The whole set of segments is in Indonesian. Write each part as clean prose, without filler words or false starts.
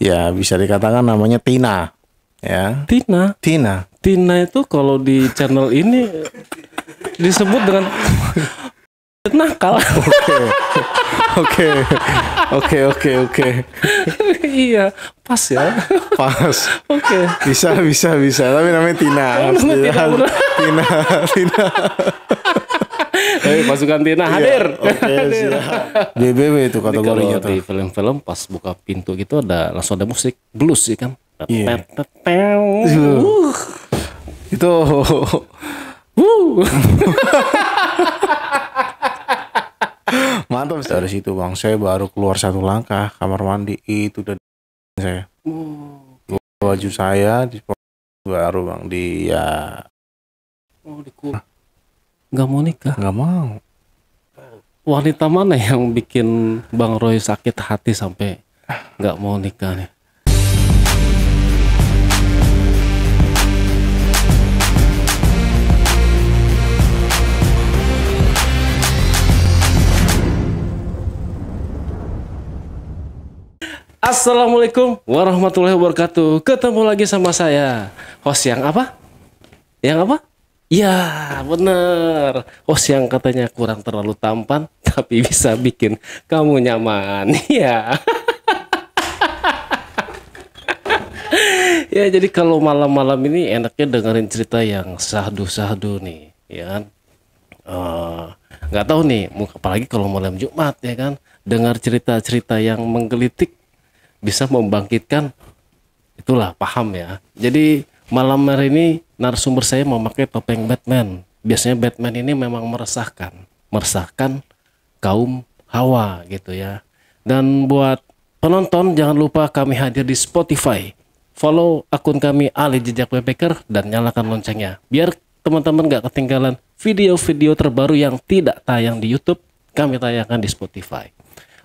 Ya, bisa dikatakan namanya Tina. Ya. Tina. Tina. Tina itu kalau di channel ini disebut dengan nakal. Oke. Iya, pas ya. Pas. Oke. Bisa. Tapi namanya Tina. Tina. Pasukan Tina hadir. Oke, siap. BBW itu kategorinya tuh. Di film-film pas buka pintu gitu langsung ada musik blues sih kan. Iya. Itu mantap. Dari situ Bang, saya baru keluar satu langkah kamar mandi itu udah saya. Baju saya di baru Bang nggak mau nikah. Nggak mau. Wanita mana yang bikin Bang Roy sakit hati sampai nggak mau nikah nih? Assalamualaikum warahmatullahi wabarakatuh. Ketemu lagi sama saya, host yang apa? Ya, bener. Host yang katanya kurang terlalu tampan, tapi bisa bikin kamu nyaman. Ya. Ya, jadi kalau malam-malam ini enaknya dengerin cerita yang sahdu-sahdu nih, ya kan? Nggak tahu nih, apalagi kalau malam Jumat, ya kan? Dengar cerita-cerita yang menggelitik, bisa membangkitkan, itulah, paham ya. Jadi malam hari ini narasumber saya memakai topeng Batman. Biasanya Batman ini memang meresahkan kaum hawa gitu ya. Dan buat penonton jangan lupa kami hadir di Spotify. Follow akun kami Ali Jejak Backpacker dan nyalakan loncengnya biar teman-teman gak ketinggalan video-video terbaru yang tidak tayang di YouTube, kami tayangkan di Spotify.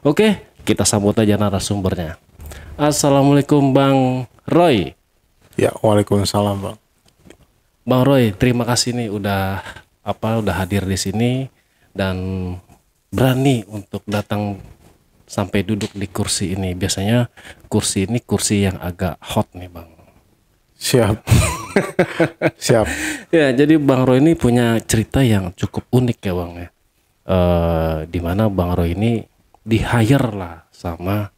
Oke, kita sambut aja narasumbernya. Assalamualaikum Bang Roy. Ya, waalaikumsalam Bang. Bang Roy, terima kasih nih udah hadir di sini dan berani untuk datang sampai duduk di kursi ini. Biasanya kursi ini kursi yang agak hot nih Bang. Siap. Siap. Ya, jadi Bang Roy ini punya cerita yang cukup unik ya Bang ya. Dimana Bang Roy ini di-hire lah sama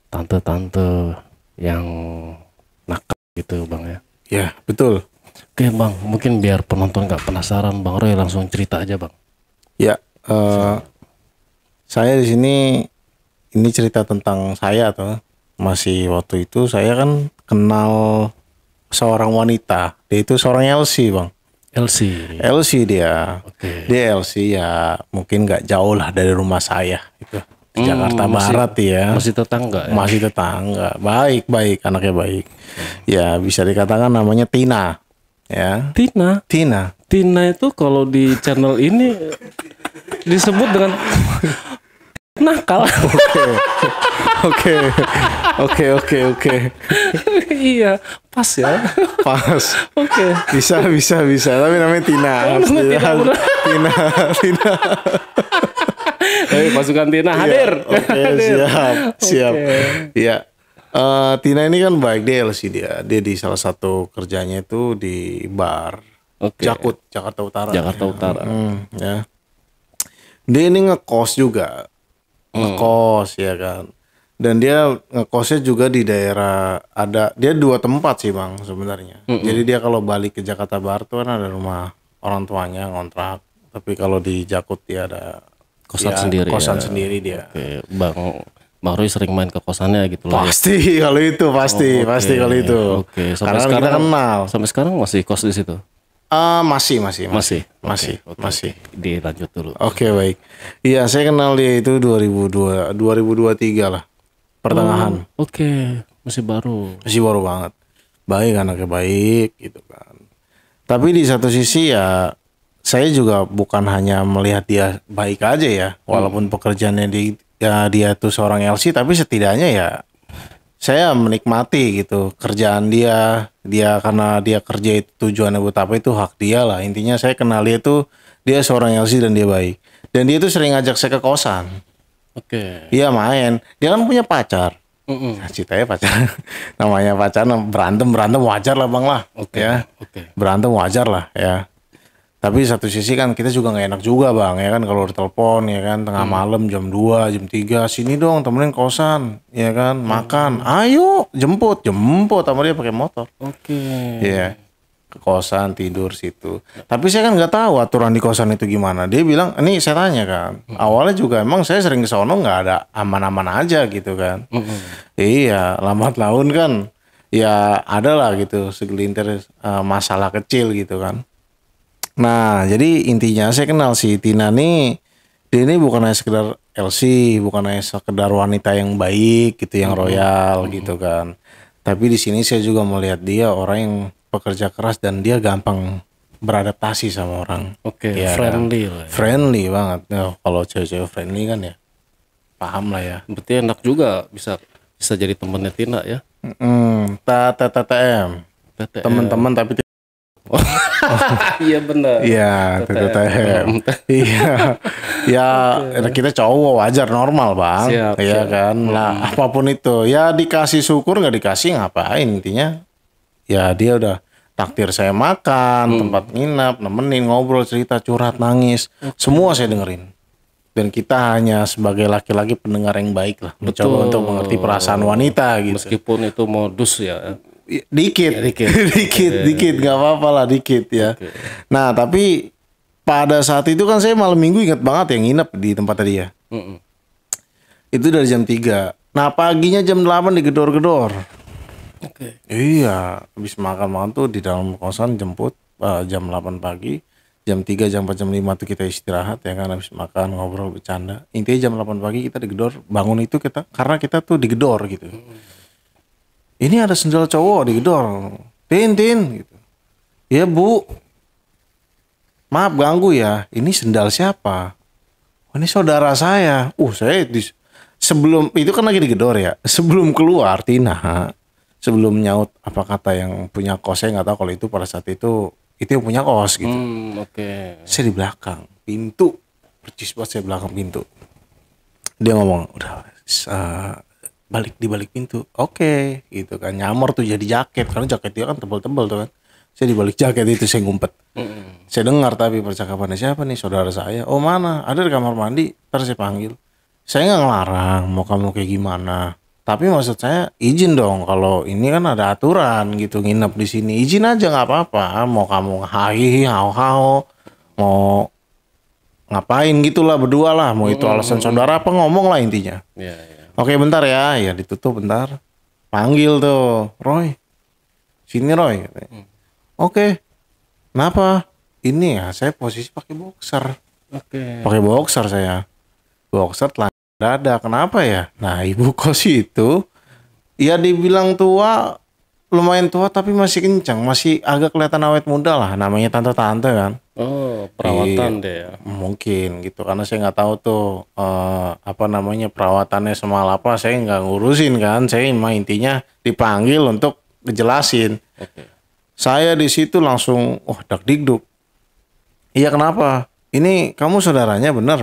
tante-tante yang nakal gitu Bang ya. Ya, betul. Oke Bang, mungkin biar penonton gak penasaran, Bang Roy langsung cerita aja Bang. Ya, saya di sini ini cerita tentang saya tuh. Masih waktu itu saya kan kenal seorang wanita. Dia itu seorang LC Bang. LC dia. Oke. Dia LC ya, mungkin gak jauh lah dari rumah saya itu. Di Jakarta Barat ya. Masih tetangga ya? Masih tetangga. Baik, anaknya baik. Ya, bisa dikatakan namanya Tina. Ya. Tina itu kalau di channel ini disebut dengan nakal. Oke. Iya, pas ya. Pas. Oke. Bisa. Tapi namanya Tina. Tina. Pasukan Tina hadir. Oke, siap. Iya. Tina ini kan baik, dia di salah satu kerjanya itu di bar. Jakut, Jakarta Utara. Ya. Dia ini ngekos juga. Ya kan. Dan dia ngekosnya juga di daerah, dia 2 tempat sih Bang sebenarnya. Jadi dia kalau balik ke Jakarta Barat tuh kan ada rumah orang tuanya ngontrak. Tapi kalau di Jakut dia ada kosan sendiri dia. Oke, Bang Roy sering main ke kosannya gitu loh. Pasti ya? Kalau itu kalau itu. Oke, karena kita kenal. Sampai sekarang masih kos di situ? Masih. Dilanjut dulu. Oke, baik. Iya, saya kenal dia itu 2023 lah. Pertengahan. Oke, masih baru banget. Baik, anaknya baik gitu kan. Tapi di satu sisi ya saya juga bukan hanya melihat dia baik aja ya, walaupun pekerjaannya dia tuh seorang LC, tapi setidaknya ya saya menikmati gitu kerjaan dia karena dia kerja itu tujuannya buat apa itu hak dia lah. Intinya saya kenal dia tuh dia seorang LC dan dia baik. Dan dia tuh sering ngajak saya ke kosan. Oke. Iya main. Dia kan punya pacar. Ceritanya pacaran. Namanya pacaran berantem wajar lah bang lah. Ya. Berantem wajar lah ya. Tapi satu sisi kan kita juga nggak enak juga bang ya kan kalau ditelepon ya kan tengah malam jam 2 jam 3 sini dong temenin kosan ya kan makan ayo jemput sama dia pakai motor. Iya ke kosan tidur situ. Tapi saya kan nggak tahu aturan di kosan itu gimana. Dia bilang ini saya tanya kan awalnya juga emang saya sering ke sono nggak ada aman-aman aja gitu kan. Iya lambat laun kan ya ada lah gitu segelintir masalah kecil gitu kan. Nah, jadi intinya saya kenal si Tina nih, dia ini bukan hanya sekedar LC, bukan hanya sekedar wanita yang baik gitu, yang royal gitu kan. Tapi di sini saya juga melihat dia orang yang pekerja keras dan dia gampang beradaptasi sama orang. Ya, friendly kan? Lah. Ya. Friendly banget. Nah, kalau cewek-cewek friendly kan ya, paham lah ya. Berarti enak juga bisa jadi temennya Tina ya. TTM. Teman-teman tapi iya benar. Iya, TTM. Iya. Ya, kita cowok wajar normal, Bang. Iya kan? Lah, apapun itu. Ya dikasih syukur nggak dikasih ngapain intinya. Ya dia udah takdir saya makan, tempat nginap, nemenin ngobrol, cerita, curhat, nangis. Semua saya dengerin. Dan kita hanya sebagai laki-laki pendengar yang baik lah. Mencoba untuk mengerti perasaan wanita gitu. Meskipun itu modus ya. Dikit nggak apa-apa lah dikit ya. Nah tapi pada saat itu kan saya malam minggu ingat banget yang nginep di tempat dia. Itu dari jam 3. Nah paginya jam 8 digedor-gedor. Iya habis makan tuh di dalam kosan jemput jam 8 pagi. Jam 3, jam 4, jam 5 tuh kita istirahat ya kan habis makan ngobrol bercanda. Intinya jam 8 pagi kita digedor. Bangun itu kita karena kita tuh digedor gitu. Ini ada sendal cowok digedor. Tin gitu. Ya bu. Maaf ganggu ya. Ini sendal siapa? Oh, ini saudara saya. Saya sebelum itu kan lagi digedor ya. Sebelum keluar Tina. Sebelum nyaut apa kata yang punya kos saya nggak tahu kalau itu pada saat itu yang punya kos gitu. Saya di belakang pintu. Percis banget saya belakang pintu. Dia ngomong udah di balik pintu. Oke, gitu kan. Nyamar tuh jadi jaket karena jaket dia kan tebal-tebal tuh kan. Saya di balik jaket itu saya ngumpet. Saya dengar tapi percakapannya siapa nih saudara saya. Oh mana? Ada di kamar mandi. Ntar saya panggil. Saya nggak ngelarang mau kamu kayak gimana. Tapi maksud saya izin dong kalau ini kan ada aturan gitu nginep di sini. Izin aja nggak apa-apa. Mau kamu hau mau ngapain gitulah berdua lah. Mau itu alasan saudara apa ngomong lah intinya. Oke bentar ya ditutup bentar. Panggil tuh, Roy. Sini Roy. Oke. Kenapa? Ini ya saya posisi pakai boxer. Pakai boxer saya. Boxer telah dada. Kenapa ya? Nah ibu kos itu, ya dibilang tua, lumayan tua tapi masih kencang. Masih agak kelihatan awet muda lah. Namanya tante-tante kan. Perawatan deh ya. Mungkin gitu karena saya nggak tahu tuh perawatannya semal apa saya nggak ngurusin kan. Saya mah intinya dipanggil untuk ngejelasin. Saya di situ langsung dakdikduk. Iya kenapa? Ini kamu saudaranya benar.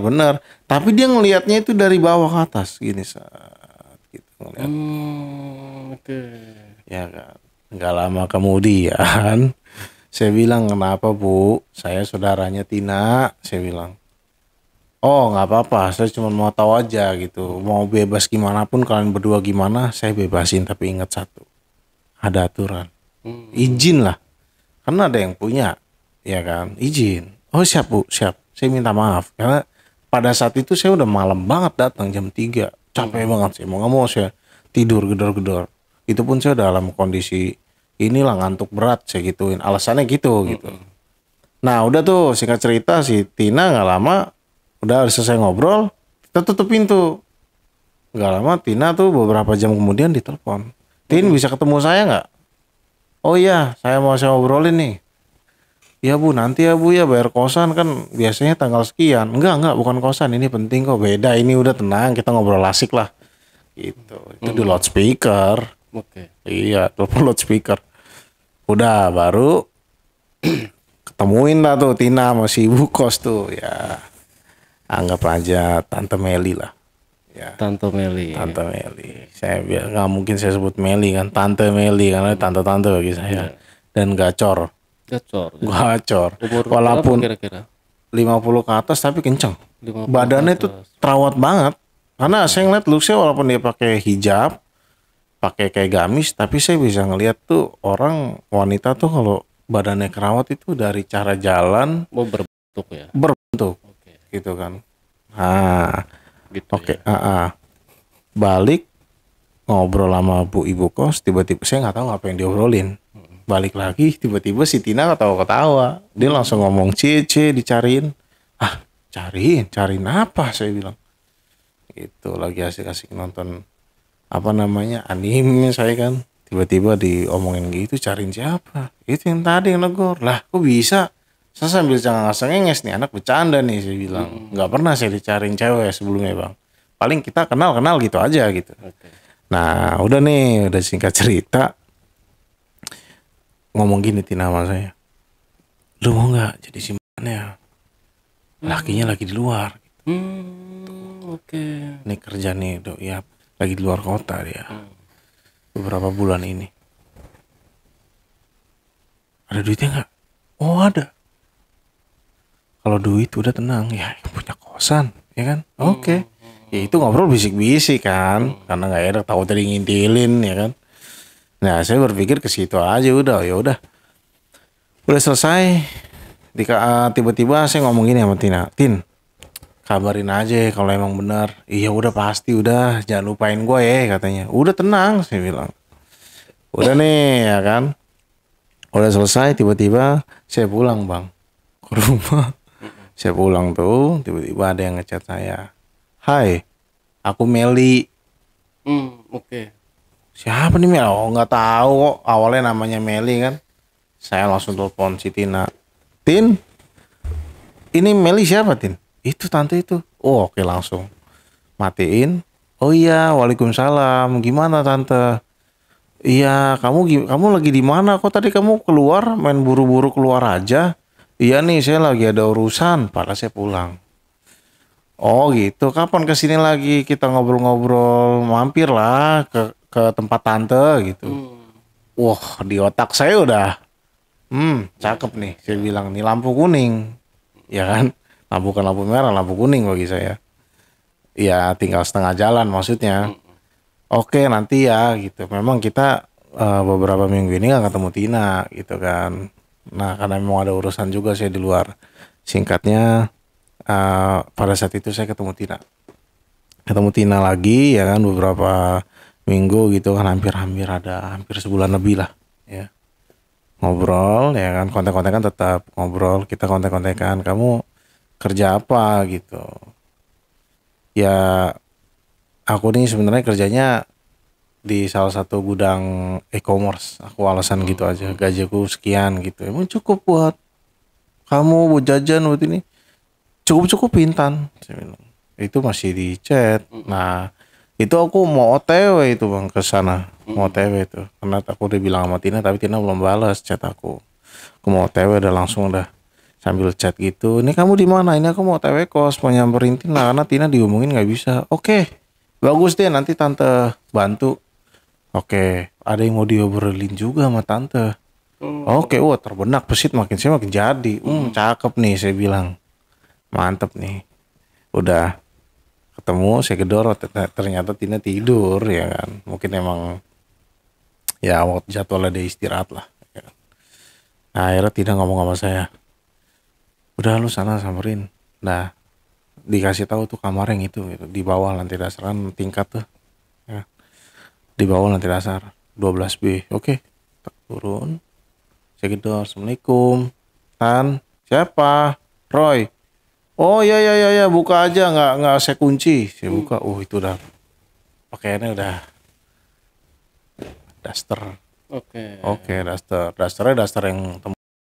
Tapi dia ngelihatnya itu dari bawah ke atas gini gitu ngeliat. Ya kan. Nggak lama kemudian saya bilang kenapa bu? Saya saudaranya Tina. Saya bilang. Oh nggak apa-apa. Saya cuma mau tahu aja gitu. Mau bebas gimana pun kalian berdua gimana. Saya bebasin tapi ingat satu. Ada aturan. Izin lah. Karena ada yang punya. Ya kan. Izin. Oh siap bu. Siap. Saya minta maaf. Karena pada saat itu saya udah malam banget datang jam 3. Capek banget sih. Mau nggak mau saya tidur gedor-gedor. Itu pun saya dalam kondisi inilah ngantuk berat saya gituin. Alasannya gitu. Nah udah tuh singkat cerita si Tina nggak lama udah selesai ngobrol kita tutup pintu. Nggak lama Tina tuh beberapa jam kemudian ditelepon. Tin bisa ketemu saya nggak? Oh iya saya mau ngobrolin nih. Ya bu nanti ya bu ya bayar kosan kan biasanya tanggal sekian. Enggak bukan kosan ini penting kok beda ini udah tenang kita ngobrol asik lah. Gitu. Itu di loudspeaker. Iya telepon loudspeaker. Udah baru ketemuin lah tuh Tina sama si ibu kos tuh ya anggap aja Tante Meli lah Ya. Tante Meli. Tante Meli. Saya biar nggak mungkin saya sebut Meli kan, Tante Meli karena tante-tante bagi saya. Dan gacor. Gacor. Walaupun kira-kira 50 ke atas tapi kenceng. 50 Badannya itu terawat banget. Karena saya ngeliat looknya walaupun dia pakai hijab, pakai kayak gamis, tapi saya bisa ngeliat tuh orang wanita tuh kalau badannya kerawat itu dari cara jalan berbentuk ya. Berbentuk. Gitu kan. Nah, gitu oke. Balik ngobrol sama bu ibu kos, tiba-tiba saya nggak tahu apa yang diobrolin. Balik lagi tiba-tiba si Tina ketawa-ketawa. Dia langsung ngomong C dicariin. Cariin apa saya bilang. Itu lagi asik-asik nonton apa namanya anime saya kan. Tiba-tiba diomongin gitu, cariin siapa? Itu yang tadi yang negor. Lah kok bisa? Saya sambil cengenges nih, anak bercanda nih saya bilang. Nggak pernah saya dicariin cewek sebelumnya bang. Paling kita kenal gitu aja gitu. Nah udah nih, udah singkat cerita. Ngomong gini Tina sama saya. Lu mau nggak jadi simpannya? Lakinya lagi di luar. Ini kerja nih ya, lagi di luar kota dia. Beberapa bulan ini. Ada duitnya nggak? Oh ada. Kalau duit udah tenang ya, punya kosan ya kan. Oke. Ya itu ngobrol bisik-bisik kan, karena nggak enak tahu tadi ngintilin ya kan. Nah saya berpikir ke situ aja udah, ya udah selesai. Tiba-tiba saya ngomong gini sama Tina, Tin, kabarin aja kalau emang benar. Iya udah pasti, udah jangan lupain gue ya katanya. Udah tenang saya bilang. Udah nih ya kan. Udah selesai, tiba-tiba saya pulang bang ke rumah. Saya pulang tuh, tiba-tiba ada yang ngechat saya. Hai, aku Meli. Siapa nih Meli? Oh nggak tahu kok. Awalnya namanya Meli kan. Saya langsung telepon si Tina. Tin, ini Meli siapa Tin? Itu tante itu. Oh oke langsung. Matiin. Oh iya, waalaikumsalam. Gimana tante? Iya, kamu lagi di mana? Kok tadi kamu keluar main buru-buru keluar aja? Iya nih, saya lagi ada urusan. Padahal saya pulang. Oh gitu. Kapan kesini lagi kita ngobrol-ngobrol? Mampir lah ke tempat tante gitu. Wah di otak saya udah, cakep nih. Saya bilang nih lampu kuning, ya kan? Bukan lampu merah, lampu kuning bagi saya. Ya tinggal setengah jalan maksudnya. Oke nanti ya gitu. Memang kita beberapa minggu ini gak ketemu Tina gitu kan. Nah karena memang ada urusan juga saya di luar. Singkatnya pada saat itu saya ketemu Tina lagi ya kan, beberapa minggu gitu kan, hampir sebulan lebih lah ya. Ngobrol ya kan, kontak-kontakan tetap ngobrol, kita kontak-kontakan, kamu kerja apa gitu. Ya aku nih sebenarnya kerjanya di salah satu gudang e-commerce. Aku alasan gitu aja, gajiku sekian gitu. Emang cukup buat kamu buat jajan buat ini? Cukup Intan. Itu masih di chat. Nah itu aku mau OTW itu bang ke sana, mau OTW itu karena aku udah bilang sama Tina tapi Tina belum balas chat aku mau OTW, udah langsung udah sambil chat gitu. Ini kamu di mana? Ini aku mau OTW kos, mau nyamperin Tina karena Tina dihubungin nggak bisa. Oke, bagus deh, nanti tante bantu. Oke, ada yang mau diobrolin juga sama tante. Oke, wah terbenak pesit makin jadi. Cakep nih saya bilang. Mantep nih. Udah ketemu, saya gedor, ternyata Tina tidur ya kan. Mungkin emang ya waktu jadwalnya dia istirahat lah ya. Nah akhirnya Tina ngomong sama saya, udah lu sana samperin. Nah dikasih tahu tuh kamar yang itu gitu, di bawah lantai dasar kan tingkat tuh ya. Di bawah lantai dasar 12B. Oke, turun. Saya gedor, assalamualaikum Tan, siapa? Roy. Oh ya buka aja, nggak saya kunci. Saya buka, itu udah pakaiannya udah daster. Oke, dasternya daster yang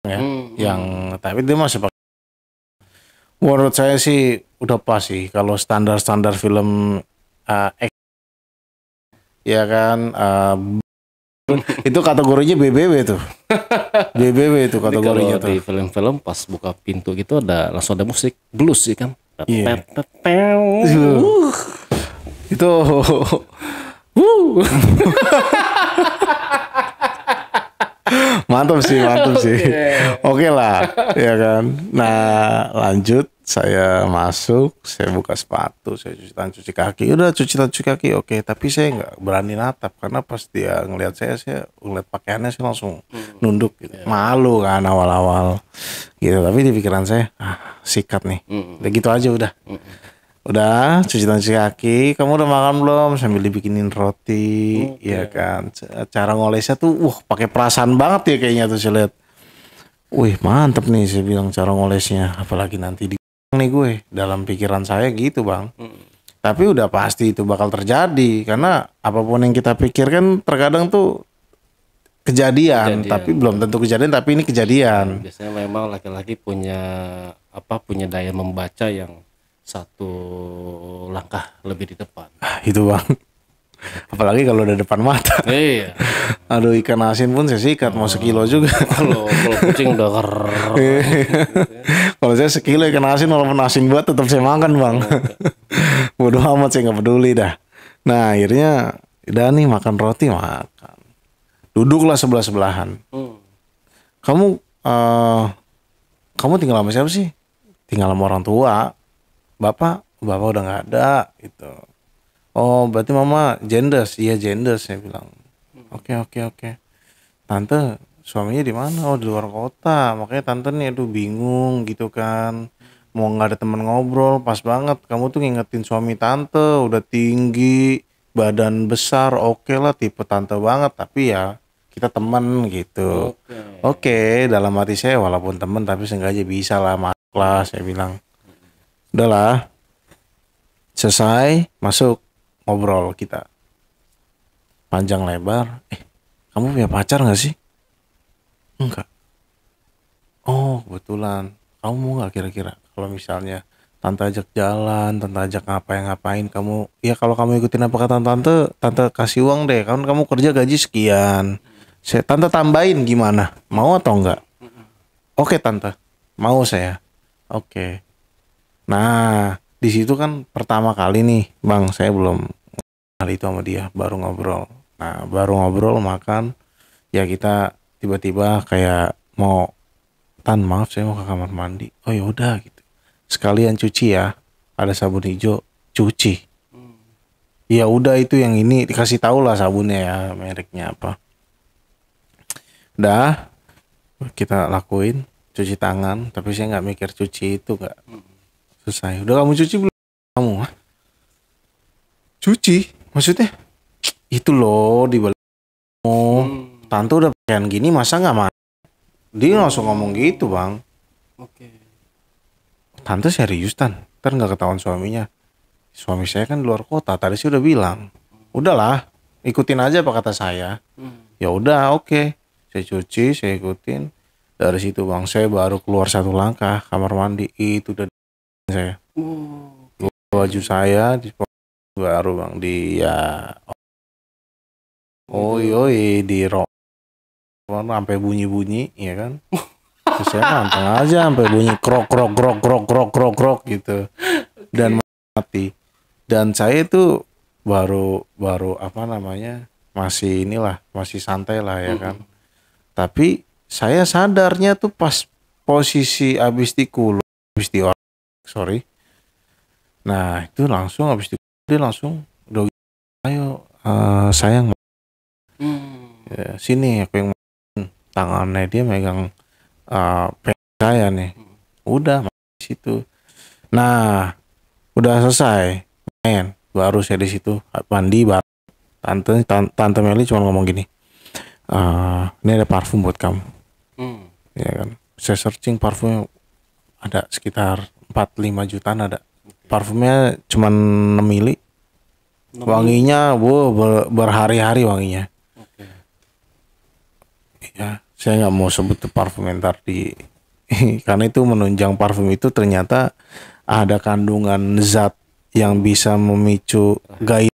ya, yang tapi dia masih pakai. Menurut saya sih udah pas sih kalau standar film ya kan. Itu kategorinya BBW tuh. BBW itu kategorinya tuh. Di film-film pas buka pintu gitu langsung ada musik blues sih kan. Itu mantap sih. Oke lah, ya kan. Nah, lanjut saya masuk, saya buka sepatu, saya cuci tangan, cuci kaki. Udah cuci tangan, cuci kaki, oke. Tapi saya nggak berani natap karena pas dia ngelihat saya ngeliat pakaiannya saya langsung nunduk. Gitu. Malu kan awal-awal, gitu. Tapi di pikiran saya, sikat nih. Udah gitu aja udah. Udah cuci tangan, cuci kaki. Kamu udah makan belum? Sambil dibikinin roti, ya kan. Cara ngolesnya tuh, pakai perasaan banget ya kayaknya tuh saya lihat. Wih mantep nih saya bilang cara ngolesnya. Apalagi nanti di nih gue dalam pikiran saya gitu bang. Tapi udah pasti itu bakal terjadi karena apapun yang kita pikirkan terkadang tuh kejadian. Tapi belum tentu kejadian tapi ini kejadian. Biasanya memang laki-laki punya daya membaca yang satu langkah lebih di depan. Itu bang. Apalagi kalau udah depan mata. Iya. Aduh ikan asin pun saya sikat mau sekilo juga. Kalau kucing udah Kalau saya sekilo ikan asin walaupun asin buat tetap saya makan bang. Bodoh amat saya nggak peduli dah. Nah akhirnya udah nih makan roti makan. Duduklah sebelah-sebelahan. Kamu tinggal sama siapa sih? Tinggal sama orang tua. Bapak udah nggak ada gitu. Oh berarti mama genders. Iya genders saya bilang. Oke. Tante suaminya di mana? Oh di luar kota. Makanya tante nih aduh bingung gitu kan. Mau nggak ada teman ngobrol pas banget. Kamu tuh ngingetin suami tante udah tinggi, badan besar, oke lah tipe tante banget. Tapi ya kita teman gitu. Oke, dalam hati saya walaupun teman tapi sengaja bisa lah masuk lah saya bilang. Udahlah. Selesai masuk ngobrol kita. Panjang lebar. Kamu punya pacar gak sih? Enggak. Oh kebetulan. Kamu mau gak kira-kira kalau misalnya tante ajak jalan, tante ajak ngapain kamu, ya kalau kamu ikutin apa kata tante kasih uang deh. Kamu kerja gaji sekian. Tante tambahin gimana? Mau atau enggak? Oke tante. Mau saya. Oke. Nah di situ kan pertama kali nih bang, saya belum hal itu sama dia, baru ngobrol. Nah baru ngobrol makan, ya kita tiba-tiba kayak mau, Tan maaf saya mau ke kamar mandi. Oh ya udah gitu. Sekalian cuci ya, ada sabun hijau, cuci. Ya udah itu yang ini dikasih tahu lah sabunnya ya, mereknya apa. Udah kita lakuin cuci tangan, tapi saya nggak mikir cuci itu nggak. Selesai. Udah kamu cuci belum? Kamu cuci? Maksudnya? Itu loh di balik. Tante udah pakaian gini masa nggak mandi? Dia langsung ngomong gitu bang. Tante serius Tan? Ntar nggak ketahuan suaminya. Suami saya kan di luar kota. Tadi sih udah bilang. Udahlah, ikutin aja apa kata saya. Ya udah oke. Saya cuci, saya ikutin. Dari situ bang, saya baru keluar satu langkah kamar mandi itu udah saya. Baju saya baru bang dia di rock sampai bunyi ya kan. Terus saya nantang aja sampai bunyi krok gitu dan mati. Dan saya itu baru apa namanya masih santai lah ya kan. Tapi saya sadarnya tuh pas posisi abis nah itu langsung habis itu dia langsung udah ayo sayang ya, sini aku yang tangannya dia megang saya nih udah di situ. Nah udah selesai main baru saya di situ mandi baru tante Meli cuma ngomong gini, ini ada parfum buat kamu. Ya kan saya searching parfumnya ada sekitar 4-5 jutaan ada. Parfumnya cuma 6 mili. Wanginya berhari-hari wanginya. Ya, saya nggak mau sebut tuh parfum ntar di karena itu menunjang parfum itu ternyata ada kandungan zat yang bisa memicu gairah.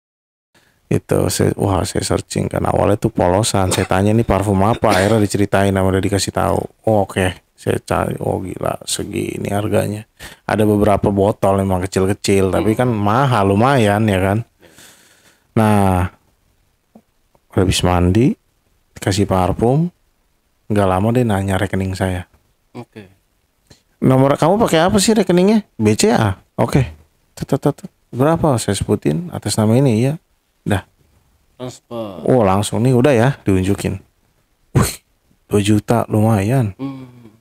Itu saya searching kan awalnya tuh polosan. Saya tanya nih parfum apa, akhirnya diceritain sama dia dikasih tahu. Oke. Saya cari, gila segini harganya. Ada beberapa botol emang kecil-kecil, tapi kan mahal lumayan ya kan. Nah, habis mandi, dikasih parfum, nggak lama dia nanya rekening saya. Oke. Nomor kamu pakai apa sih rekeningnya? BCA. Oke. Berapa? Saya sebutin atas nama ini ya. Dah. Transfer. Oh langsung nih udah ya diunjukin. Wih, 2 juta lumayan.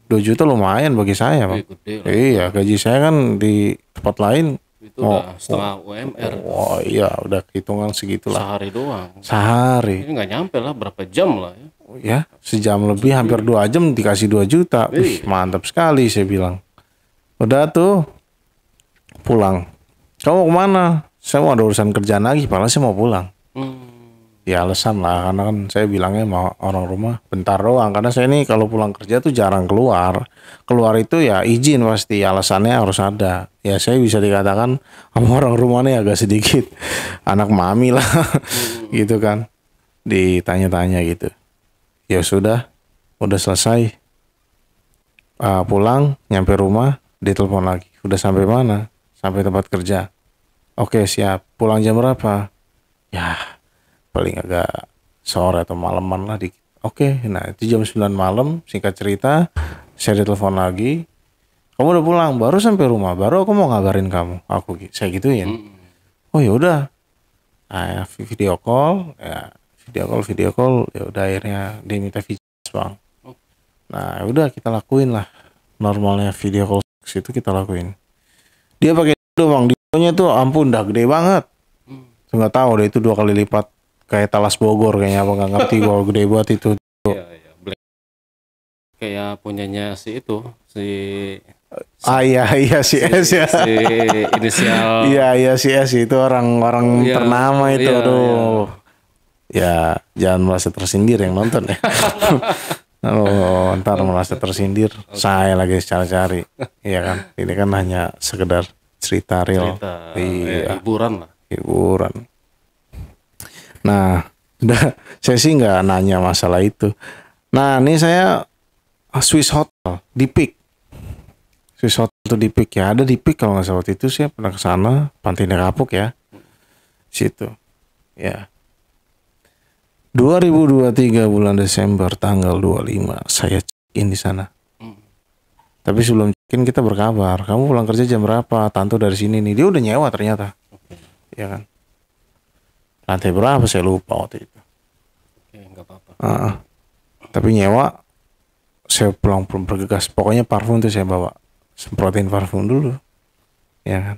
2 juta lumayan bagi saya, Bang. Iya, gaji saya kan di tempat lain itu udah setengah UMR. Oh iya, udah hitungan segitulah. Sehari doang. Sehari. Ini nggak nyampe lah, berapa jam lah ya. Ya, sejam lebih, hampir 2 jam dikasih 2 juta. Wih, mantap sekali saya bilang. Udah tuh, pulang. Kamu mau kemana? Saya mau ada urusan kerjaan lagi, padahal saya mau pulang. Ya alasan lah, karena kan saya bilangnya mau orang rumah bentar doang. Karena saya ini kalau pulang kerja tuh jarang keluar. Keluar itu ya izin pasti, alasannya harus ada. Ya saya bisa dikatakan sama orang rumahnya agak sedikit anak mami lah gitu kan. Ditanya-tanya gitu. Ya sudah, udah selesai. Pulang, nyampe rumah, ditelepon lagi. Udah sampai mana? Sampai tempat kerja. Oke siap, pulang jam berapa? Ya paling agak sore atau malaman lah dikit. Oke, nah itu jam 9 malam, singkat cerita, saya ditelepon lagi. Kamu udah pulang? Baru sampai rumah, baru aku mau ngabarin kamu. Saya gituin. Oh ya udah. Nah, video call, ya udah akhirnya dia minta video Bang. Nah, udah kita lakuin lah. Normalnya video call itu kita lakuin. Dia pakai Bang, videonya tuh ampun dah gede banget. Nggak tahu deh itu 2 kali lipat kayak Talas Bogor kayaknya, apa nggak ngerti kalau gede buat itu. Iya, kayak punyanya si itu iya si S ya. Si inisial. Iya si S itu orang ternama itu. Aduh. Ya jangan merasa tersindir yang nonton ya. Ntar merasa tersindir. Saya lagi cari-cari. Iya kan. Ini kan hanya sekedar cerita real. Iya. Hiburan. Nah, saya sih nggak nanya masalah itu. Nah, ini saya Swiss Hotel di Peak. Swiss Hotel itu di Peak ya. Ada di Peak kalau nggak salah waktu itu saya pernah ke sana, Pantai Kapuk ya. Situ. Ya. 2023 bulan Desember tanggal 25 saya check-in di sana. Tapi sebelum check-in kita berkabar, kamu pulang kerja jam berapa? Tanto dari sini nih. Dia udah nyewa ternyata. Ya kan. Lantai berapa saya lupa waktu itu. Oke, nggak apa-apa. Tapi nyewa saya pulang bergegas. Pokoknya parfum tuh saya bawa. Semprotin parfum dulu. Ya kan.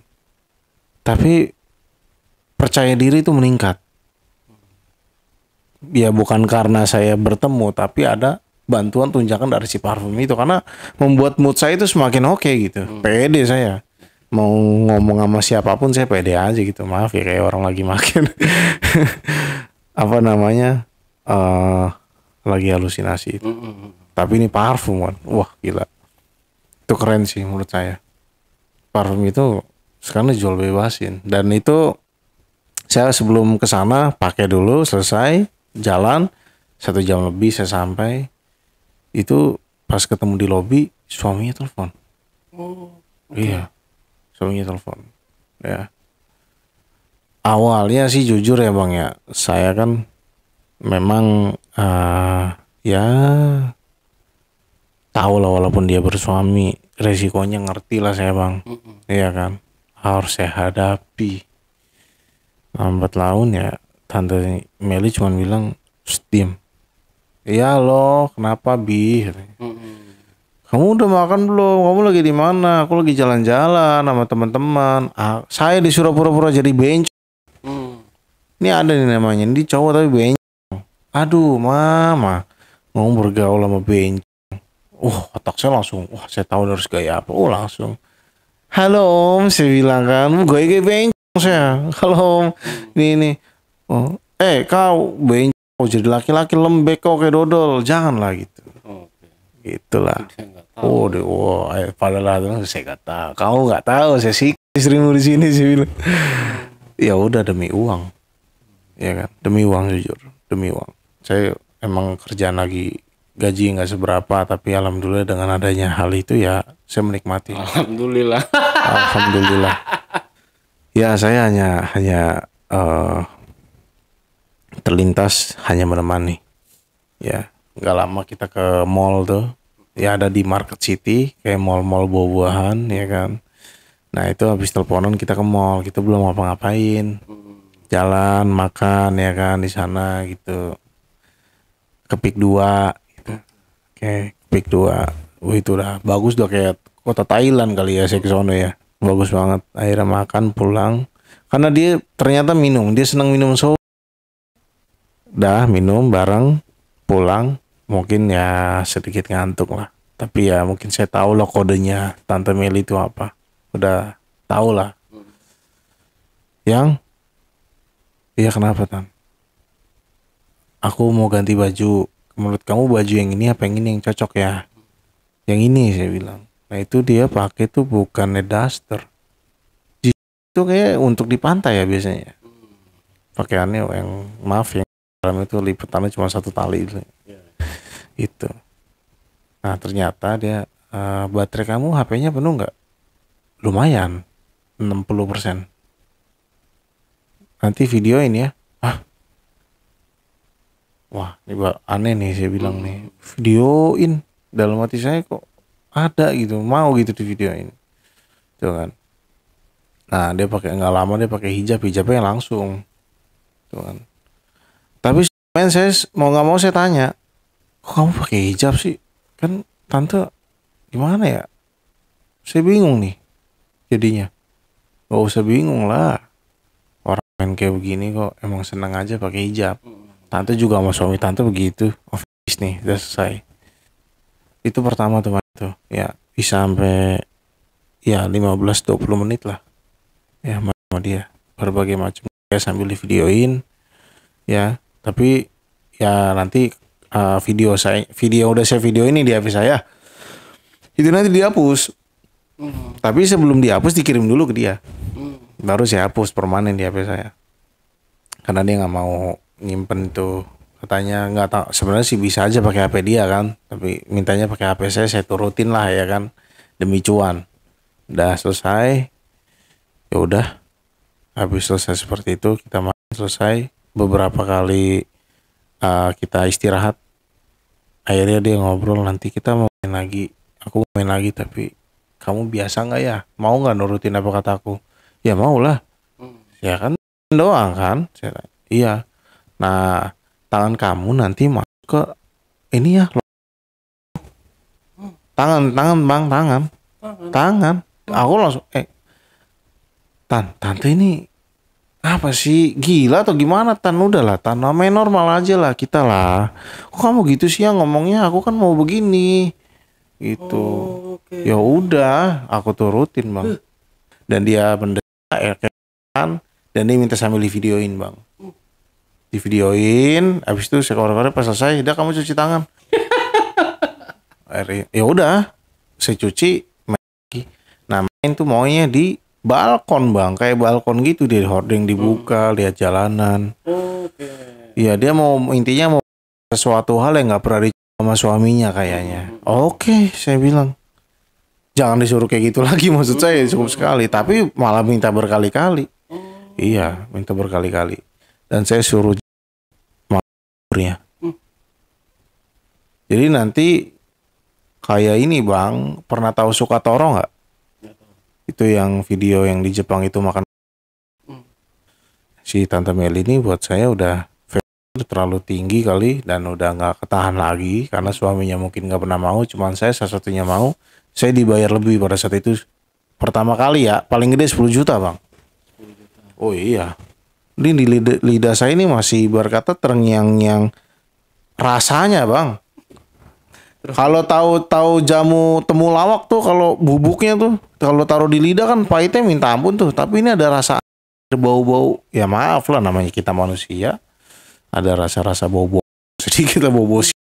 Tapi percaya diri itu meningkat. Ya bukan karena saya bertemu, tapi ada bantuan tunjangan dari si parfum itu. Karena membuat mood saya itu semakin oke gitu. Pede saya. Mau ngomong sama siapapun saya pede aja gitu. Maaf ya kayak orang lagi makan. Apa namanya? Lagi halusinasi itu. Tapi ini parfum kan. Wah gila. Itu keren sih menurut saya. Parfum itu sekarang dijual bebasin. Dan itu saya sebelum ke sana pakai dulu, selesai jalan 1 jam lebih saya sampai. Itu pas ketemu di lobi suaminya telepon. Iya. Suaminya telepon. Ya. Awalnya sih jujur ya Bang ya. Saya kan memang ya tahu lah walaupun dia bersuami resikonya ngerti lah saya Bang. Iya kan. Harus saya hadapi. Lambat laun ya Tante Meli cuma bilang diem. Iya loh kenapa Bi? Kamu udah makan belum? Kamu lagi di mana? Aku lagi jalan-jalan sama teman-teman. Saya disuruh pura-pura jadi bencong. Ini ada nih namanya. Ini cowok tapi bencong. Aduh, mama. Mau bergaul sama bencong. Otak saya langsung. Wah, saya tahu harus gaya apa. Langsung. Halo Om, saya bilang kan. Gaya bencong saya. Halo Om. Ini. Kau bencong. Jadi laki-laki lembek kok kayak dodol. Janganlah gitu. Itulah. Padahal saya nggak tahu. Kamu nggak tahu saya sih istrimu di sini sih bilang. Ya udah demi uang, ya kan, demi uang jujur, demi uang. Saya emang kerjaan lagi gaji nggak seberapa, tapi alhamdulillah dengan adanya hal itu ya saya menikmati. Alhamdulillah. Alhamdulillah. Ya saya hanya terlintas hanya menemani. Ya, nggak lama kita ke mall tuh. Ya ada di Market City, kayak mall-mall buah-buahan, ya kan. Nah itu habis teleponan kita ke mall, kita belum ngapa-ngapain, jalan makan ya kan di sana gitu. Ke Pik 2 gitu. Oke, Pik 2. Wah itu udah bagus, udah kayak kota Thailand kali ya saya ke sono ya. Bagus banget. Akhirnya makan pulang. Karena dia ternyata minum, dia senang minum soda. Dah minum bareng pulang, mungkin ya sedikit ngantuk lah. Tapi ya mungkin saya tahu lah kodenya Tante Meli itu apa. Udah tahu lah. Yang iya kenapa Tan? Aku mau ganti baju. Menurut kamu baju yang ini apa yang ini yang cocok ya? Yang ini saya bilang. Nah itu dia pakai tuh bukan duster. Itu kayak untuk di pantai ya biasanya. Pakaiannya yang maaf yang dalam itu lipatannya cuma satu tali itu. Itu. Nah ternyata dia baterai kamu HP-nya penuh nggak? Lumayan, 60%. Nanti videoin ya. Wah ini aneh nih saya bilang nih. Videoin. Dalam hati saya kok ada gitu, mau gitu di videoin. Tuh kan. Nah dia pakai nggak lama dia pakai hijabnya langsung. Tuh kan. Tapi saya mau nggak mau saya tanya, kok kamu pakai hijab sih? Kan tante gimana ya? Saya bingung nih jadinya. Gak usah bingung lah. Orang main kayak begini kok emang senang aja pakai hijab. Tante juga sama suami tante begitu. Office nih, udah selesai. Itu pertama teman tuh. Ya bisa sampai ya 15-20 menit lah. Ya sama dia. Berbagai macam ya sambil di videoin. Ya, tapi ya nanti video udah saya video ini di HP saya. Itu nanti dihapus. Tapi sebelum dihapus dikirim dulu ke dia. Baru saya hapus permanen di HP saya. Karena dia nggak mau nyimpen itu, katanya nggak tahu sebenarnya sih bisa aja pakai HP dia kan, tapi mintanya pakai HP saya turutin lah ya kan, demi cuan. Udah selesai, ya udah, habis selesai seperti itu kita makan selesai, beberapa kali kita istirahat, akhirnya dia ngobrol nanti kita mau main lagi, aku mau main lagi tapi kamu biasa nggak ya, mau nggak nurutin apa kataku? Ya mau lah, ya kan doang kan, iya. Nah, tangan kamu nanti masuk ke ini ya. Tangan bang, tangan. Aku langsung, tante ini apa sih? Gila atau gimana Tan? Udah lah Tan, namanya normal aja lah kita lah. Kok kamu gitu sih ya ngomongnya? Aku kan mau begini. Gitu. Okay. Ya udah, aku turutin bang. Dan dia mendesak kan, dan dia minta sambil di videoin bang. Di videoin, habis itu saya korek-korek pas selesai, udah kamu cuci tangan. Ya udah, saya cuci, main lagi. Nah main tuh maunya di balkon bang, kayak balkon gitu, di hording dibuka, lihat jalanan. Iya dia mau intinya mau sesuatu hal yang nggak pernah dicoba sama suaminya kayaknya. Oke, saya bilang jangan disuruh kayak gitu lagi, maksud saya cukup sekali, tapi malah minta berkali-kali. Iya, minta berkali-kali. Dan saya suruh makurnya. Jadi nanti kayak ini bang, pernah tahu Sukatoro nggak? Itu yang video yang di Jepang itu makan. Si Tante Meli ini buat saya udah terlalu tinggi kali dan udah nggak ketahan lagi karena suaminya mungkin nggak pernah mau, cuman saya satu-satunya mau. Saya dibayar lebih pada saat itu pertama kali ya, paling gede 10 juta bang. Oh iya. Di lidah saya ini masih berkata terngiang-ngiang rasanya bang. Kalau tahu jamu temulawak tuh, kalau bubuknya tuh kalau taruh di lidah kan pahitnya minta ampun tuh. Tapi ini ada rasa bau-bau. Ya maaf lah namanya kita manusia. Ada rasa-rasa bau-bau sedikit lah, bau-bau sih.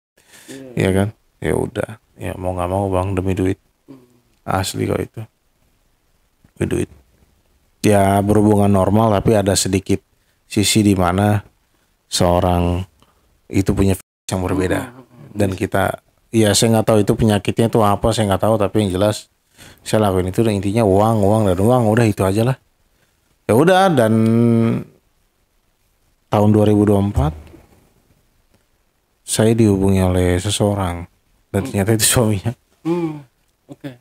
Ya kan? Ya udah. Ya mau nggak mau bang, demi duit. Asli kok itu. Demi duit. Ya berhubungan normal tapi ada sedikit sisi di mana seorang itu punya yang berbeda dan kita, ya saya nggak tahu itu penyakitnya itu apa, saya nggak tahu, tapi yang jelas saya lakuin itu dan intinya uang dan uang, udah itu aja lah. Ya udah, dan tahun 2024 saya dihubungi oleh seseorang dan ternyata itu suaminya. Oke.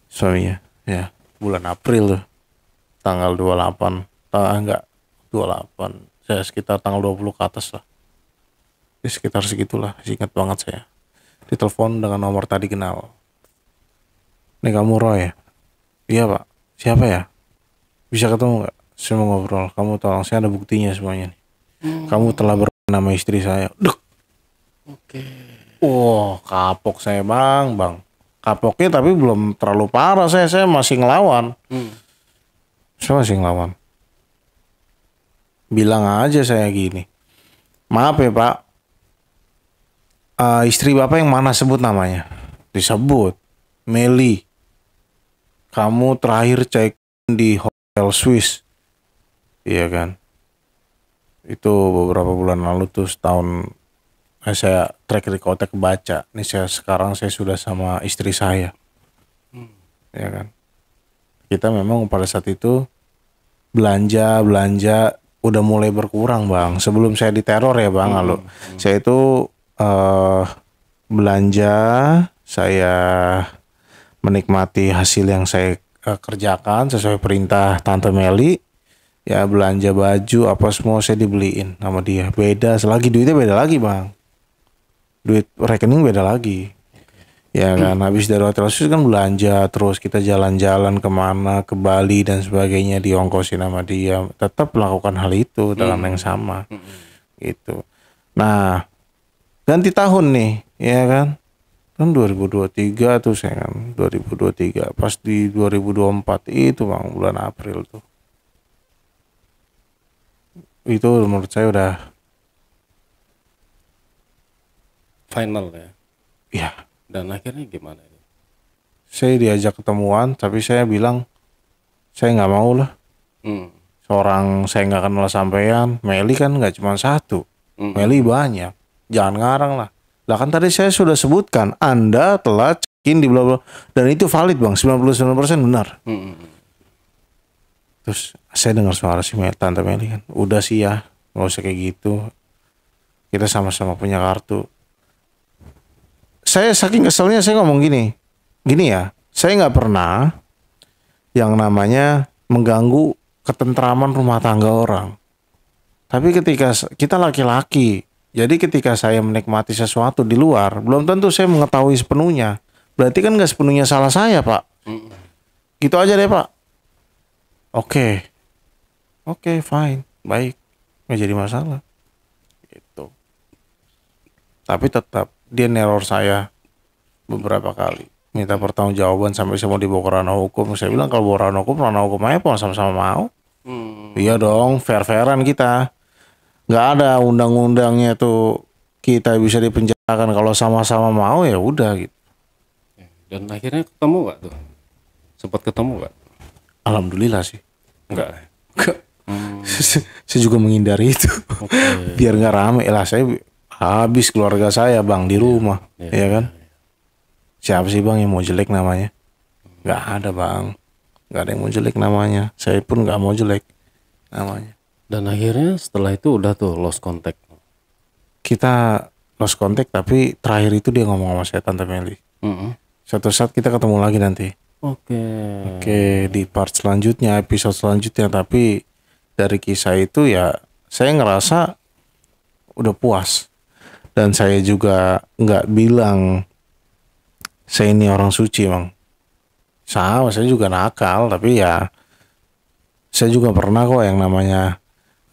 Suaminya, ya bulan April tuh, tanggal 28, enggak 28, saya sekitar tanggal 20 ke atas lah. Ya, sekitar segitulah, ingat banget saya. Ditelepon dengan nomor tadi kenal. Nih kamu Roy ya? Iya pak. Siapa ya? Bisa ketemu nggak? Saya mau ngobrol. Kamu tolong, saya ada buktinya semuanya nih. Kamu telah bernama istri saya. Dek. Oke. Kapok saya bang. Kapoknya tapi belum terlalu parah. Saya masih ngelawan. Saya masih ngelawan. Bilang aja saya gini. Maaf ya pak. Istri bapak yang mana, sebut namanya? Disebut. Meli. Kamu terakhir cek di Hotel Swiss. Iya kan? Itu beberapa bulan lalu tuh, setahun saya track recordnya kebaca. Nih sekarang saya sudah sama istri saya. Ya kan? Kita memang pada saat itu belanja udah mulai berkurang bang. Sebelum saya diteror ya bang, lalu saya itu belanja, saya menikmati hasil yang saya kerjakan sesuai perintah Tante Meli. Ya belanja baju apa semua saya dibeliin sama dia. Beda, selagi duitnya beda lagi bang. Duit rekening beda lagi. Ya kan, habis dari Hotel Swiss kan belanja terus, kita jalan-jalan kemana, ke Bali dan sebagainya, diongkosin sama dia. Tetap melakukan hal itu dalam yang sama. Gitu. Nah, ganti tahun nih, ya kan? Kan 2023 tuh saya kan, 2023. Pas di 2024 itu bang, bulan April tuh. Itu menurut saya udah final ya. Iya. Dan akhirnya gimana ini? Saya diajak ketemuan, tapi saya bilang saya nggak mau lah. Seorang saya nggak kenal sampean. Meli kan nggak cuma satu, Meli banyak. Jangan ngarang lah. Lah kan tadi saya sudah sebutkan, Anda telah cekin di bla bla, dan itu valid bang, 99% benar. Terus saya dengar suara si Tante Meli kan, udah sih ya, nggak usah kayak gitu. Kita sama-sama punya kartu. Saya saking keselnya saya ngomong gini ya, saya nggak pernah yang namanya mengganggu ketentraman rumah tangga orang. Tapi ketika kita laki-laki, jadi ketika saya menikmati sesuatu di luar, belum tentu saya mengetahui sepenuhnya. Berarti kan nggak sepenuhnya salah saya pak. Gitu aja deh pak. Oke, fine, baik, nggak jadi masalah. Gitu. Tapi tetap dia neror saya beberapa kali, minta pertanggungjawaban sampai saya mau dibawa ke ranah hukum. Saya bilang kalau bawa ranah hukum aja, pun sama-sama mau. Iya dong, fair-fairan kita. Nggak ada undang-undangnya tuh kita bisa dipenjarakan, kalau sama-sama mau ya udah gitu. Dan akhirnya ketemu nggak tuh? Sempat ketemu nggak? Alhamdulillah sih. Enggak. Saya juga menghindari itu. Biar nggak rame lah. Saya habis keluarga saya bang di rumah, ya kan? Siapa sih bang yang mau jelek namanya? Nggak ada bang. Nggak ada yang mau jelek namanya. Saya pun nggak mau jelek namanya. Dan akhirnya setelah itu udah tuh lost contact. Kita lost contact, tapi terakhir itu dia ngomong sama saya, Tante Meli. Suatu saat kita ketemu lagi nanti. Oke, di part selanjutnya, episode selanjutnya. Tapi dari kisah itu ya saya ngerasa udah puas. Dan saya juga nggak bilang saya ini orang suci bang. Sama, saya juga nakal. Tapi ya saya juga pernah kok yang namanya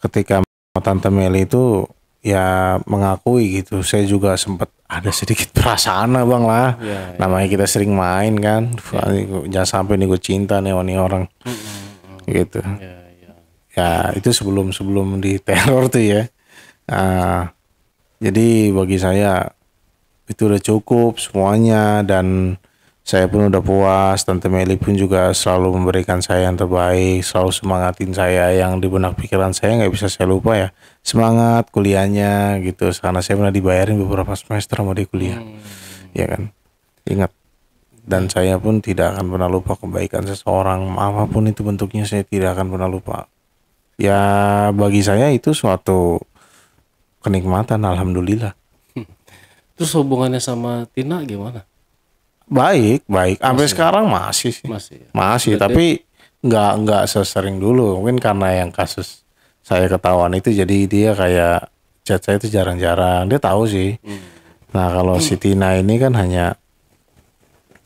ketika Tante Meli itu ya mengakui gitu. Saya juga sempat ada sedikit perasaan bang lah. Namanya kita sering main kan. Jangan sampai nih gue cinta nih orang gitu. Ya itu sebelum diteror tuh ya. Jadi bagi saya itu udah cukup semuanya, dan saya pun udah puas. Tante Meli pun juga selalu memberikan saya yang terbaik, selalu semangatin saya. Yang di benak pikiran saya nggak bisa saya lupa ya, semangat kuliahnya gitu, karena saya pernah dibayarin beberapa semester sama dia kuliah. Ya kan, ingat. Dan saya pun tidak akan pernah lupa kebaikan seseorang, apapun itu bentuknya, saya tidak akan pernah lupa. Ya bagi saya itu suatu kenikmatan, alhamdulillah. Terus hubungannya sama Tina gimana? Baik. Sampai sekarang masih sih. Masih, tapi nggak sesering dulu. Mungkin karena yang kasus saya ketahuan itu, jadi dia kayak chat saya itu jarang-jarang. Dia tahu sih. Nah kalau si Tina ini kan hanya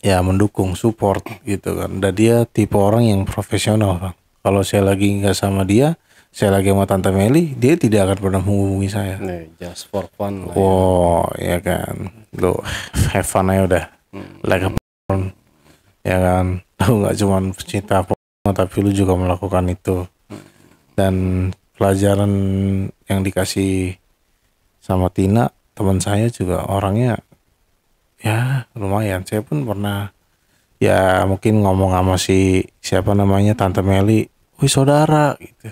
ya mendukung, support gitu kan. Dan dia tipe orang yang profesional kan. Kalau saya lagi nggak sama dia, saya lagi sama Tante Meli, dia tidak akan pernah menghubungi saya. Just for fun lah. Oh ya kan, lo have fun aja udah. Like a porn, ya kan. Lu nggak cuma pecinta porno, tapi lu juga melakukan itu. Dan pelajaran yang dikasih sama Tina, teman saya juga orangnya ya lumayan. Saya pun pernah ya mungkin ngomong sama si siapa namanya Tante Meli, wih saudara gitu.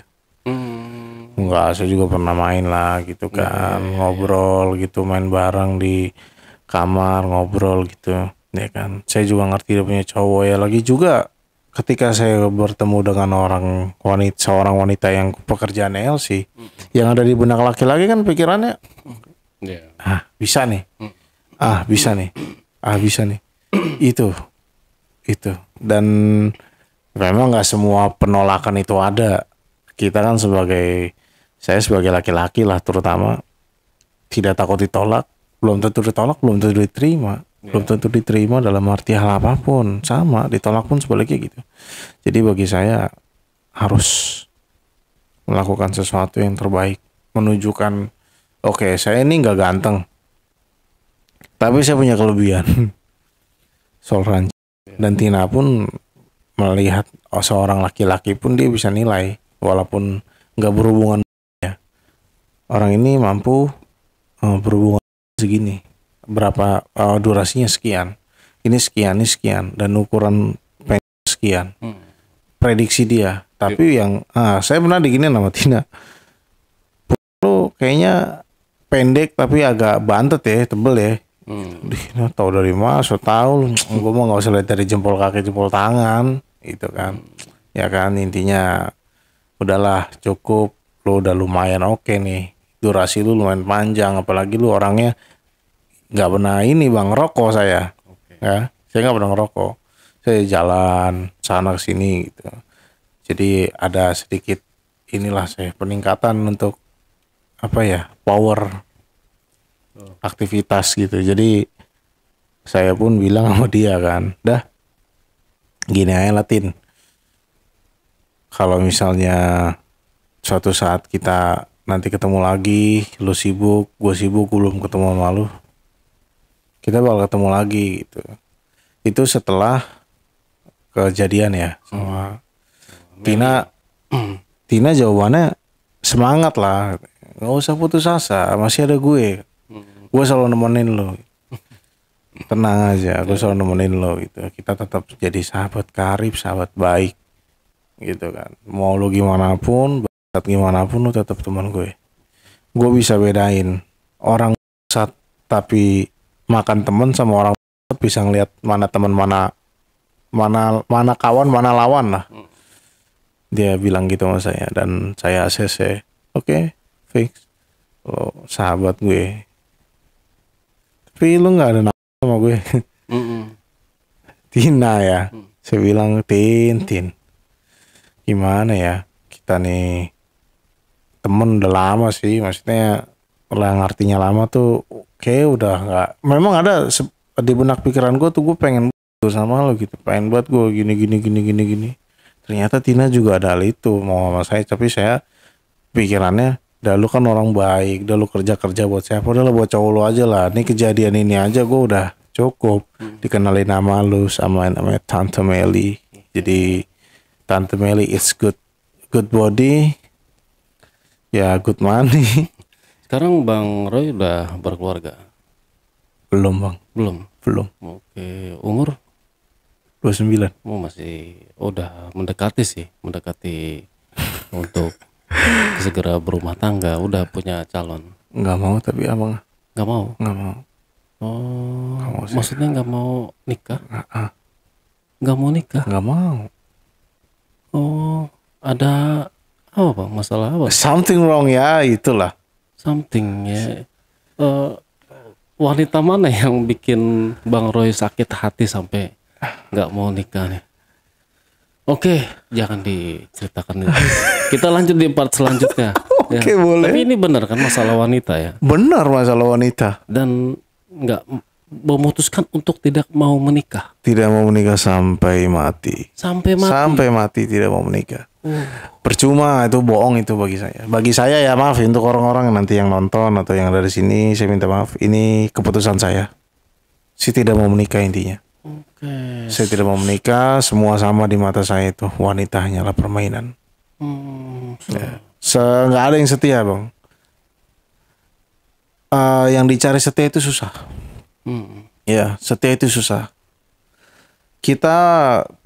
Enggak, saya juga pernah main lah gitu kan, ngobrol gitu, main bareng di kamar ngobrol gitu, ya kan. Saya juga ngerti dia punya cowok ya. Lagi juga ketika saya bertemu dengan seorang wanita yang pekerjaan LC, yang ada di benak laki-laki kan pikirannya, bisa nih, bisa nih, itu, dan memang nggak semua penolakan itu ada. Kita kan saya sebagai laki-laki lah terutama, tidak takut ditolak, belum tentu ditolak, belum tentu diterima. Belum tentu diterima dalam arti hal apapun, sama ditolak pun sebaliknya gitu. Jadi bagi saya harus melakukan sesuatu yang terbaik, menunjukkan oke, saya ini nggak ganteng, tapi saya punya kelebihan soal rancu. Dan Tina pun melihat seorang laki-laki pun dia bisa nilai, walaupun nggak berhubungan ya, orang ini mampu berhubungan segini, berapa durasinya sekian, ini sekian, dan ukuran sekian, prediksi dia. Tapi yang saya pernah digini sama Tina, lu kayaknya pendek tapi agak bantet ya, tebel ya. Tahu dari mana? So tahu, gue mau nggak usah lihat dari jempol kaki, jempol tangan, itu kan, ya kan. Intinya udahlah cukup, lu udah lumayan oke nih, durasi lu lumayan panjang, apalagi lu orangnya nggak pernah ini bang ngerokok saya, ya saya nggak pernah ngerokok, saya jalan sana kesini gitu. Jadi ada sedikit inilah saya peningkatan untuk apa ya, power aktivitas gitu. Jadi saya pun bilang sama dia kan, dah gini aja Latin, kalau misalnya suatu saat kita nanti ketemu lagi, lu sibuk, gue sibuk, belum ketemu sama lu, kita bakal ketemu lagi gitu. Itu setelah kejadian ya sama Tina. Tina jawabannya semangat lah, nggak usah putus asa, masih ada gue selalu nemenin lo, tenang aja, gue selalu nemenin lo gitu. Kita tetap jadi sahabat karib, sahabat baik gitu kan. Mau lo gimana pun, lo tetap teman gue. Gue bisa bedain orang saat tapi makan temen sama orang bisa ngelihat mana teman, mana kawan, mana lawan lah. Dia bilang gitu sama saya, dan saya ACC, oke, fix, lo sahabat gue, tapi lu nggak ada nama sama gue. Tina ya. Saya bilang Tin, gimana ya, kita nih temen udah lama sih, maksudnya yang artinya lama tuh kayak udah nggak, memang ada di benak pikiran gue tuh, gue pengen sama lo gitu, pengen buat gue gini. Ternyata Tina juga ada hal itu mau sama saya, tapi saya pikirannya, dah lu kan orang baik, dah lu kerja buat siapa, udah lah buat cowok lu aja lah. Ini kejadian ini aja gue udah cukup dikenalin nama lu sama namanya Tante Meli. Jadi Tante Meli is good body, ya good money. Sekarang Bang Roy udah berkeluarga? Belum bang. Belum. Oke, umur? 29. Masih udah mendekati untuk segera berumah tangga, udah punya calon. Nggak mau tapi abang. Nggak mau? Nggak mau. Oh, nggak mau maksudnya nggak mau nikah? Nggak mau nikah? Nggak mau. Oh, ada apa bang? Masalah apa? Something wrong ya, itulah. Something ya. wanita mana yang bikin Bang Roy sakit hati sampai nggak mau nikah nih? Oke, jangan diceritakan. Kita lanjut di part selanjutnya. Oke, boleh. Tapi ini benar kan masalah wanita ya? Benar masalah wanita. Dan nggak memutuskan untuk tidak mau menikah. Tidak mau menikah sampai mati. Sampai mati. Sampai mati tidak mau menikah. Percuma, itu bohong itu bagi saya. Bagi saya ya, maaf untuk orang-orang nanti yang nonton atau yang dari sini, saya minta maaf. Ini keputusan saya. Saya tidak mau menikah intinya. Oke. Saya tidak mau menikah, semua sama di mata saya itu. Wanita hanyalah permainan. Ya. Nggak ada yang setia, Bang. Yang dicari setia itu susah. Ya, setia itu susah.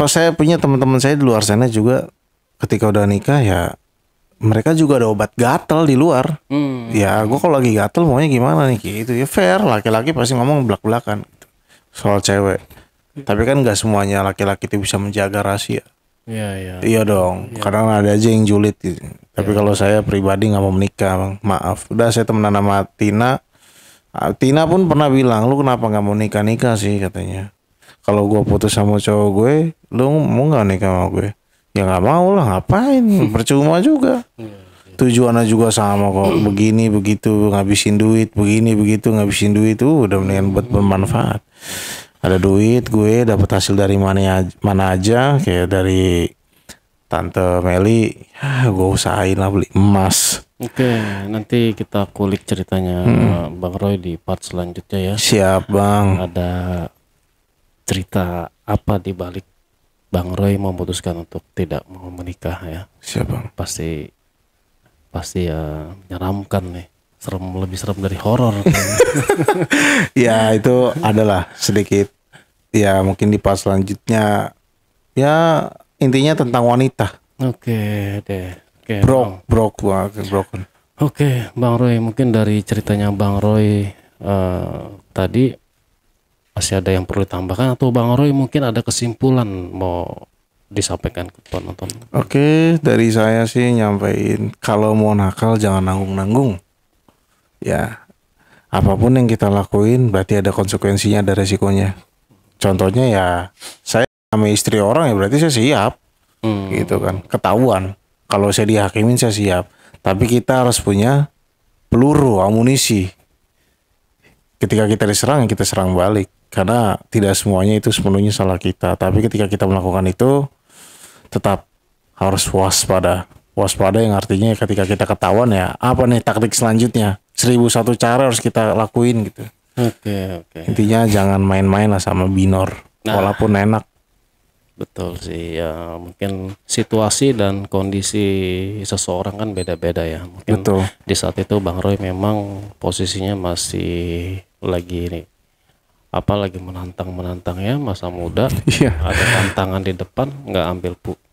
Saya punya teman-teman saya di luar sana juga, ketika udah nikah ya, mereka juga ada obat gatal di luar. Ya, gue kalau lagi gatal maunya gimana nih gitu ya, fair. Laki-laki pasti ngomong belak-belakan gitu, soal cewek. Tapi kan nggak semuanya laki-laki itu bisa menjaga rahasia. Iya dong. Kadang ada aja yang julid gitu. Tapi kalau saya pribadi nggak mau menikah, Bang. Maaf. Udah, saya temenan sama Tina. Tina pun pernah bilang, lu kenapa nggak mau nikah sih katanya. Kalau gue putus sama cowok gue, lu mau nggak nikah sama gue? Ya nggak mau lah, ngapain? Percuma juga. Tujuannya juga sama kok. Begini begitu ngabisin duit, begini begitu ngabisin duit tuh udah mendingan buat bermanfaat. Ada duit, gue dapat hasil dari mana aja, kayak dari Tante Meli, gue usahain lah beli emas. Oke, nanti kita kulik ceritanya Bang Roy di part selanjutnya ya. Siap, Bang. Ada cerita apa di balik Bang Roy memutuskan untuk tidak mau menikah ya. Siap, Bang. Pasti ya menyeramkan nih. Lebih serem dari horor. Ya, itu adalah sedikit. Ya, mungkin di part selanjutnya. Ya, intinya tentang wanita. Oke deh. Broken. Oke, Bang Roy, mungkin dari ceritanya Bang Roy tadi masih ada yang perlu ditambahkan, atau Bang Roy mungkin ada kesimpulan mau disampaikan ke penonton? Oke, dari saya sih nyampein, kalau mau nakal jangan nanggung-nanggung. Ya, apapun yang kita lakuin berarti ada konsekuensinya, ada resikonya. Contohnya ya, saya sama istri orang ya berarti saya siap. Gitu kan, ketahuan. Kalau saya dihakimin saya siap. Tapi kita harus punya peluru, amunisi. Ketika kita diserang, kita serang balik. Karena tidak semuanya itu sepenuhnya salah kita. Tapi ketika kita melakukan itu, tetap harus waspada. Waspada yang artinya ketika kita ketahuan ya, apa nih taktik selanjutnya? 1001 cara harus kita lakuin gitu. Oke. Intinya jangan main-main lah sama binor. Walaupun enak. Betul sih ya, mungkin situasi dan kondisi seseorang kan beda-beda ya. Mungkin betul. Di saat itu Bang Roy memang posisinya masih lagi lagi menantang ya, masa muda. Ada tantangan di depan, nggak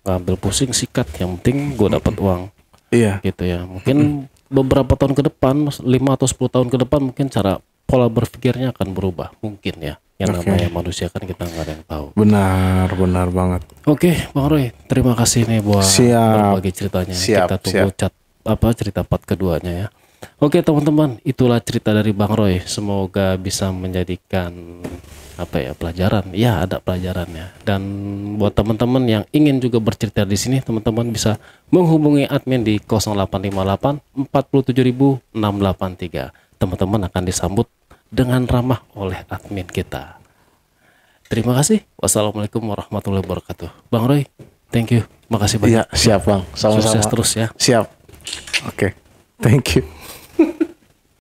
ambil pusing, sikat, yang penting gue dapat uang. Gitu ya. Mungkin beberapa tahun ke depan, 5 atau 10 tahun ke depan, mungkin cara pola berpikirnya akan berubah mungkin ya. Yang namanya manusia kan kita nggak ada yang tahu. Benar banget. Oke, Bang Roy, terima kasih nih buat berbagi ceritanya. Kita tunggu cerita part keduanya ya. Oke teman-teman, itulah cerita dari Bang Roy. Semoga bisa menjadikan pelajaran. Ya, ada pelajarannya. Dan buat teman-teman yang ingin juga bercerita di sini, teman-teman bisa menghubungi admin di 0858 47683. Teman-teman akan disambut dengan ramah oleh admin kita. Terima kasih. Wassalamualaikum warahmatullahi wabarakatuh. Bang Roy, thank you. Makasih banyak. Iya, siap Bang. Sama-sama. Sukses terus ya. Siap. Oke. Thank you.